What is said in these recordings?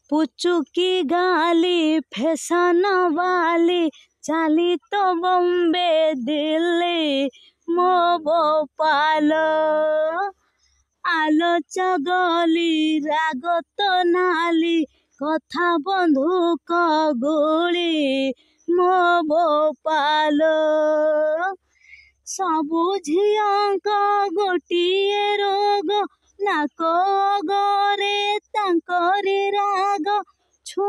पुचुकी गाली फैशन वाली चाली तो बॉम्बे दिल्ली मो भोपाल आलोच गली राग तो नाली कथा बंधुक गुली मो भोपाल सबु झियंक गोटिए रोग नाक गरे तांकरी राग छू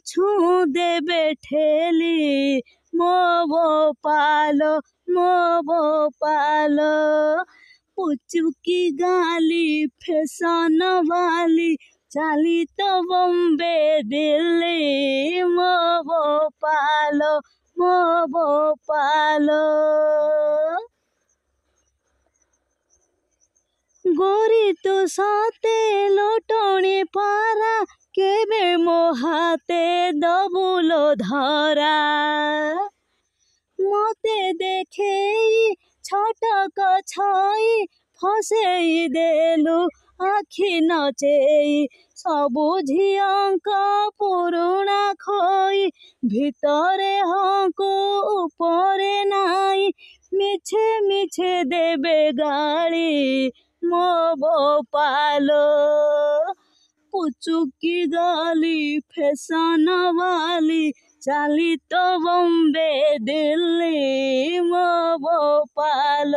छू देबे ठेली मो भोपाल पुचुकी गाली फैशन वाली चाली तो बॉम्बे दिल्ली मो भोपाल गोरी तू साते लोटणी पारा केबे मो हाते दबुलो धरा मते देखे छटक छई फसेई देलु आखि नचेई सबु झियंक पुरुणा खोई भितरे हंकु उपरे नाई मिछे मिछे देबे गाली मो भोपाल पुचुकी गाली फैशन वाली चाली तो बॉम्बे दिल्ली मो भोपाल।